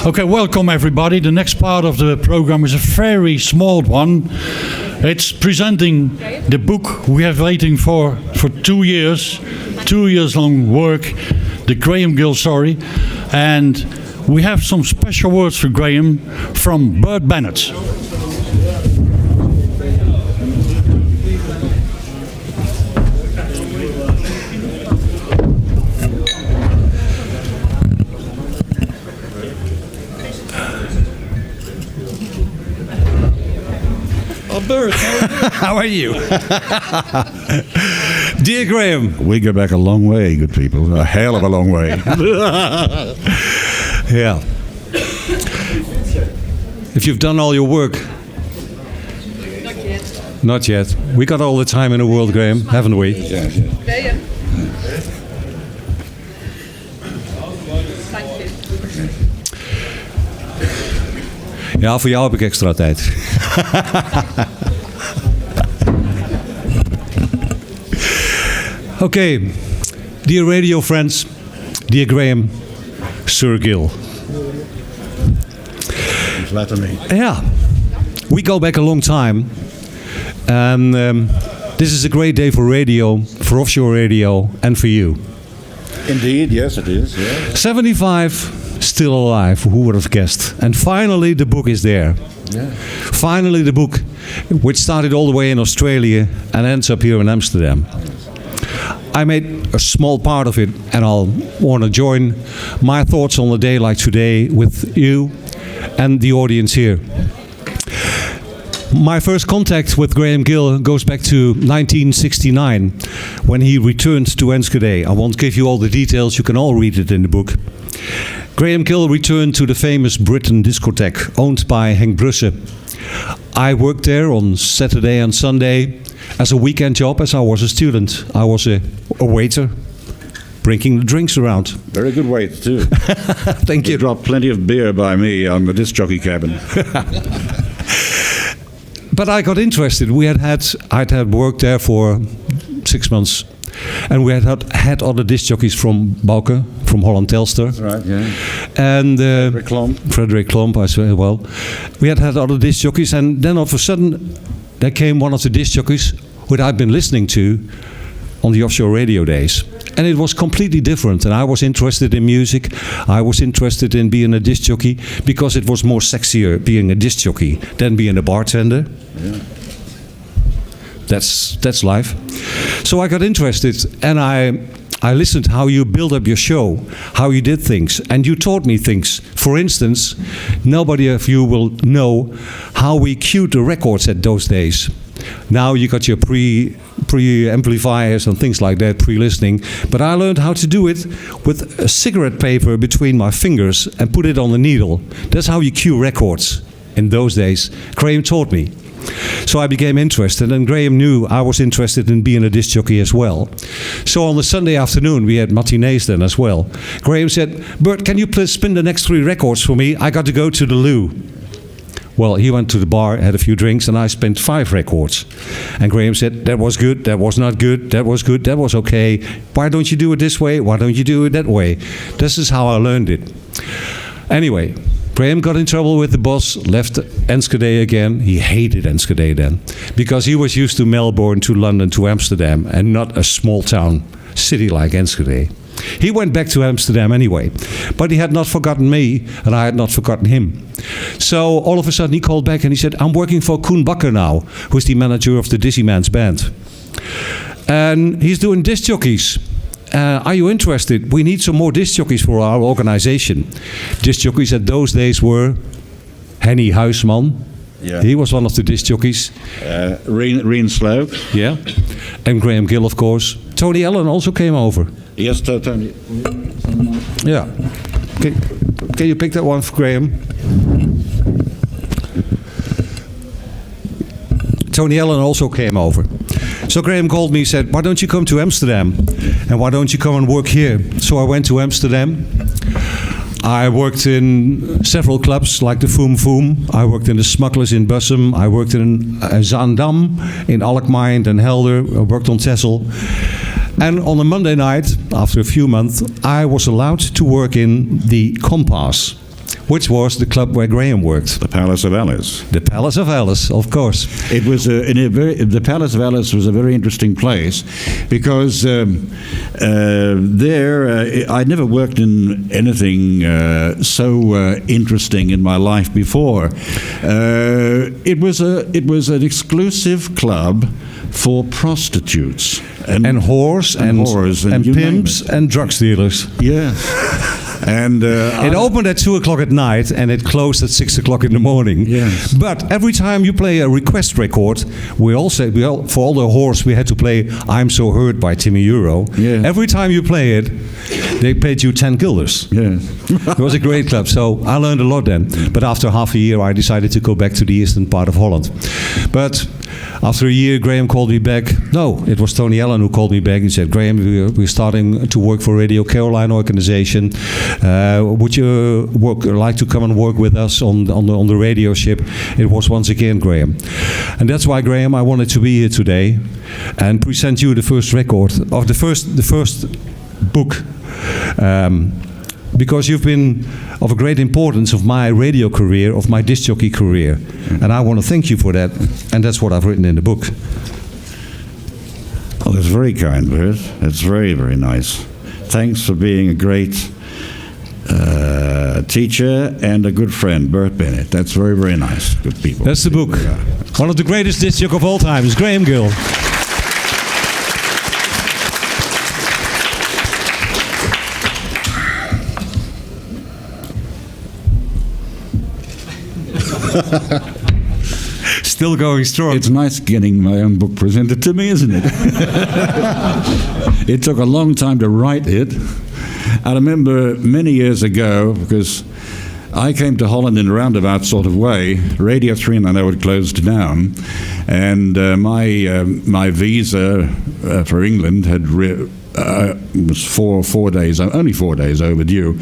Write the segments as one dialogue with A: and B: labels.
A: Okay, welcome everybody. The next part of the program is a very small one. It's presenting the book we have waiting for 2 years, 2 years long work, the Graham Gill story. And we have some special words for Graham from Bert Bennett.
B: Bert,
C: how are you? Dear Graham, we go back a long way, good people. A hell of a long way. Yeah. If you've done all your work.
D: Not yet.
C: Not yet. We got all the time in the world, Graham, haven't we?
D: Yeah. Thank you.
C: Ja, voor jou heb ik extra tijd. Okay, dear radio friends, dear Graham, Sir Gill.
B: Flatter me.
C: Yeah, we go back a long time, and this is a great day for radio, for offshore radio, and for you.
B: Indeed, yes, it is. Yeah.
C: 75, still alive. Who would have guessed? And finally, the book is there.
B: Yeah.
C: Finally, the book, which started all the way in Australia and ends up here in Amsterdam. I made a small part of it, and I'll want to join my thoughts on a day like today with you and the audience here. My first contact with Graham Gill goes back to 1969, when he returned to Enschede. I won't give you all the details, you can all read it in the book. Graham Gill returned to the famous Britain discotheque, owned by Henk Brusse. I worked there on Saturday and Sunday as a weekend job, as I was a student. I was a waiter, bringing the drinks around.
B: Very good weight, too.
C: Thank you.
B: You dropped plenty of beer by me on the disc jockey cabin.
C: But I got interested. I'd had worked there for 6 months, and we had other disc jockeys from Bauke, from Holland Telstar.
B: Right, yeah.
C: And
B: Frederick
C: Klomp, I say, well. We had other disc jockeys, and then all of a sudden, there came one of the disc jockeys who I'd been listening to on the offshore radio days. And it was completely different, and I was interested in music. I was interested in being a disc jockey because it was more sexier being a disc jockey than being a bartender.
B: Yeah.
C: That's life. So I got interested, and I listened how you build up your show, how you did things, and you taught me things. For instance, nobody of you will know how we cued the records at those days. Now you got your pre-amplifiers and things like that, pre-listening. But I learned how to do it with a cigarette paper between my fingers and put it on the needle. That's how you cue records in those days. Graham taught me. So I became interested, and Graham knew I was interested in being a disc jockey as well. So on the Sunday afternoon, we had matinees then as well. Graham said, "Bert, can you please spin the next 3 records for me? I got to go to the loo." Well, he went to the bar, had a few drinks, and I spent 5 records. And Graham said, "That was good, that was not good, that was good, that was okay. Why don't you do it this way? Why don't you do it that way?" This is how I learned it. Anyway, Graham got in trouble with the boss, left Enschede again. He hated Enschede then, because he was used to Melbourne, to London, to Amsterdam, and not a small town city like Enschede. He went back to Amsterdam anyway, but he had not forgotten me, and I had not forgotten him. So all of a sudden he called back and he said, "I'm working for Koen Bakker now, who's the manager of the Dizzy Man's band. And he's doing disc jockeys. Are you interested? We need some more disc jockeys for our organization." Disc jockeys at those days were Henny Huisman.
B: Yeah.
C: He was one of the disc jockeys.
B: Reen Slope.
C: Yeah. And Graham Gill, of course. Tony Allen also came over.
B: Yes, Tony.
C: Yeah. Can you pick that one for Graham? Tony Allen also came over. So Graham called me and said, "Why don't you come to Amsterdam? And why don't you come and work here?" So I went to Amsterdam. I worked in several clubs like the Foom Foom. I worked in the Smugglers in Bussum. I worked in Zaandam, in Alkmaar and Helder. I worked on Texel. And on a Monday night, after a few months, I was allowed to work in the Compass. which was the club where Graham worked.
B: The Palace of Alice.
C: The Palace of Alice, of course.
B: It was the Palace of Alice was a very interesting place because I'd never worked in anything so interesting in my life before. It was an exclusive club for prostitutes
C: and whores and
B: you name
C: pimps
B: it.
C: and drug dealers.
B: Yeah. And
C: it opened at 2 o'clock at night and it closed at 6 o'clock in the morning.
B: Yes.
C: But every time you play a request record, for all the whores we had to play I'm So Hurt by Timmy Euro.
B: Yeah.
C: Every time you play it, they paid you 10 guilders.
B: Yeah.
C: It was a great club, so I learned a lot then. But after half a year I decided to go back to the eastern part of Holland. But after a year, Graham called me back. No, it was Tony Allen who called me back and said, Graham, we're starting to work for Radio Caroline organization. Would you like to come and work with us on the radio ship? It was once again Graham. And that's why, Graham, I wanted to be here today and present you the first record of the first book. Because you've been of a great importance of my radio career, of my disc jockey career. And I want to thank you for that. And that's what I've written in the book.
B: Oh, that's very kind, Bert. That's very, very nice. Thanks for being a great teacher and a good friend, Bert Bennett. That's very, very nice. Good people.
C: That's the book.
B: Yeah.
C: One of the greatest disc jockeys of all time is Graham Gill. Still going strong.
B: It's nice getting my own book presented to me, isn't it? It took a long time to write it. I remember many years ago, because I came to Holland in a roundabout sort of way. Radio 3 and I know it closed down, and my visa for England had was only 4 days overdue.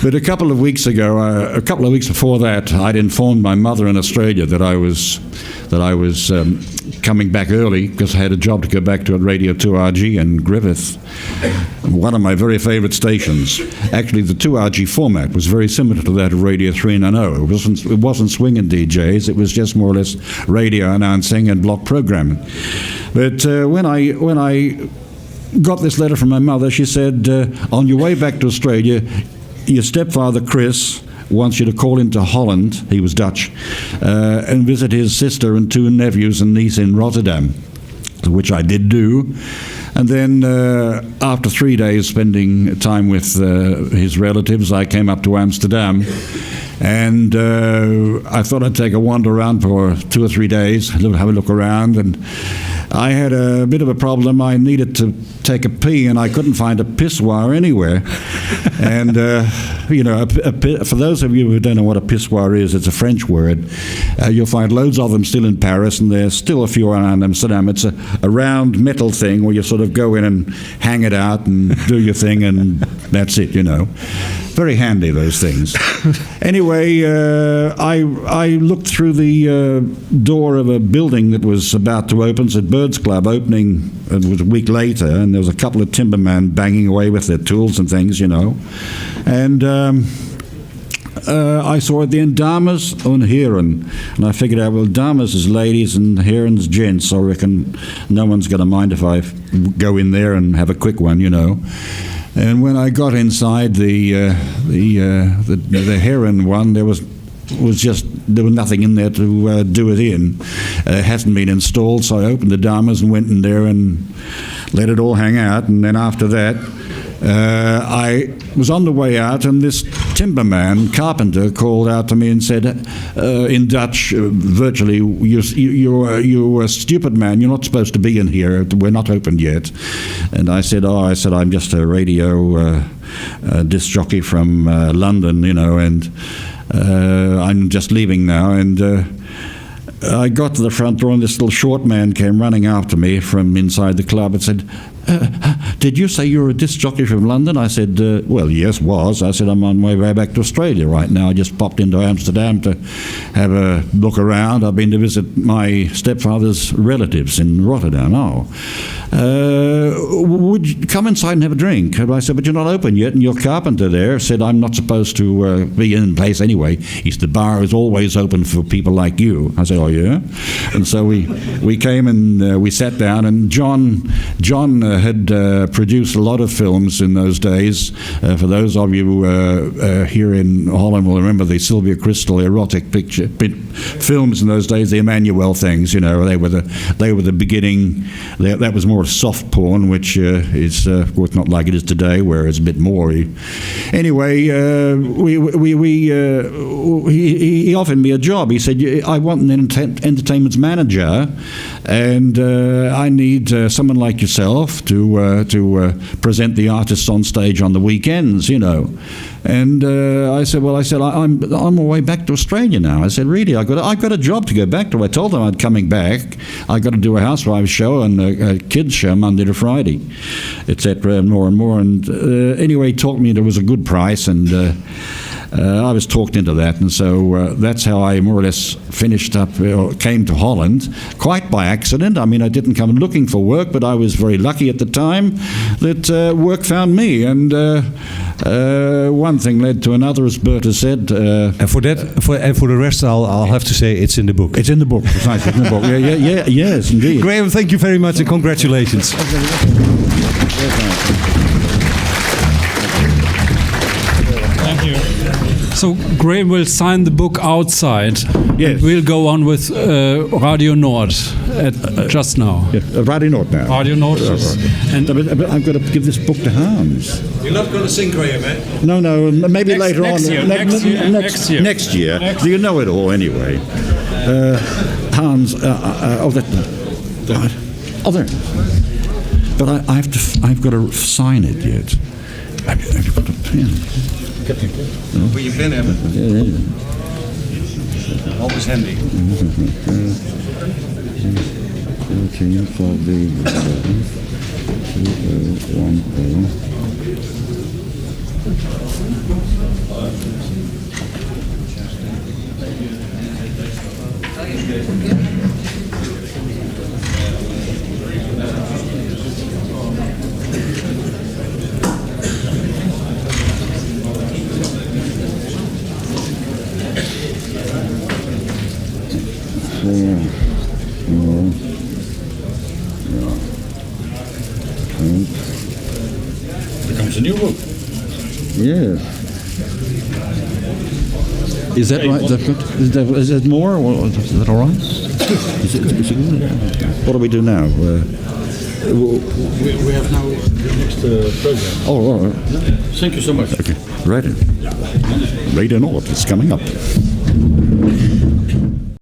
B: But a couple of weeks ago, a couple of weeks before that, I'd informed my mother in Australia that I was coming back early because I had a job to go back to at Radio 2RG in Griffith, one of my very favourite stations. Actually, the 2RG format was very similar to that of Radio 3 and I know. It wasn't swinging DJs. It was just more or less radio announcing and block programming. But when I got this letter from my mother, she said, on your way back to Australia, your stepfather Chris wants you to call into Holland, he was Dutch, and visit his sister and 2 nephews and niece in Rotterdam, which I did do. And then after 3 days spending time with his relatives, I came up to Amsterdam. And I thought I'd take a wander around for 2 or 3 days, have a look around, and I had a bit of a problem. I needed to take a pee, and I couldn't find a pissoir anywhere. And, for those of you who don't know what a pissoir is, it's a French word. You'll find loads of them still in Paris, and there's still a few around Amsterdam. It's a round metal thing where you sort of go in and hang it out and do your thing, and that's it, Very handy, those things. Anyway, I looked through the door of a building that was about to open. It's a Birds Club opening. It was a week later, and there was a couple of timbermen banging away with their tools and things, And I saw at the end Dames und Herren, and I figured out, well, dames is ladies and herren's gents. So I reckon no one's going to mind if I go in there and have a quick one, And when I got inside the heron one, there was nothing in there to do it in. It hasn't been installed, so I opened the damas and went in there and let it all hang out. And then after that, I was on the way out, and this timberman, carpenter, called out to me and said, in Dutch, virtually, you're a stupid man. You're not supposed to be in here. We're not open yet. And I said, I'm just a radio disc jockey from London, and I'm just leaving now. And I got to the front door, and this little short man came running after me from inside the club and said, did you say you're a disc jockey from London? I said, well, yes, was. I said, I'm on my way back to Australia right now. I just popped into Amsterdam to have a look around. I've been to visit my stepfather's relatives in Rotterdam. Oh, would you come inside and have a drink? And I said, but you're not open yet, and your carpenter there said I'm not supposed to be in place anyway. He said, the bar is always open for people like you. I said, oh, yeah? And so we came and we sat down, and John had produced a lot of films in those days. For those of you here in Holland will remember the Sylvia Crystal erotic films in those days, the Emmanuel things. You know, they were the beginning. That was more soft porn, which is of course not like it is today, where it's a bit more. Anyway, he offered me a job. He said, I want an entertainment manager, and I need someone like yourself to present the artists on stage on the weekends, you know. And I said, I'm on my way back to Australia now. I said, really, I've got a job to go back to. I told them I'd coming back. I got to do a housewives show and a kids show Monday to Friday, etc. and more and more. And anyway, he told me there was a good price, and I was talked into that, and so that's how I more or less finished up, came to Holland, quite by accident. I mean, I didn't come looking for work, but I was very lucky at the time that work found me, and one thing led to another, as Bert has said.
C: And for the rest, I'll have to say it's in the book.
B: It's in the book, precisely, in the book. Yeah, yes, indeed.
C: Graham, thank you very much, and congratulations.
E: Thank you. So Graham will sign the book outside.
B: Yes.
E: We'll go on with Radio Nord just now.
B: Yeah, Radio Nord now.
E: Radio Nord. And
B: but I've got to give this book to Hans.
C: You're not going to sing, Graham, eh?
B: No, maybe later
E: next
B: on.
E: Year, next year.
B: Next year. Do you know it all anyway? Hans. There. But I've got to sign it yet. Have you got a pen?
C: Put your pen in.
B: Yeah.
C: Always handy.
B: 13 for the 2010.
A: Becomes a new book.
B: Yes. Is that right? Is that more? Or is that all right? Is it good? What do we do now?
A: We have now the next program.
B: Oh, all right.
A: Thank you so much.
B: Okay. Radio Nord is coming up.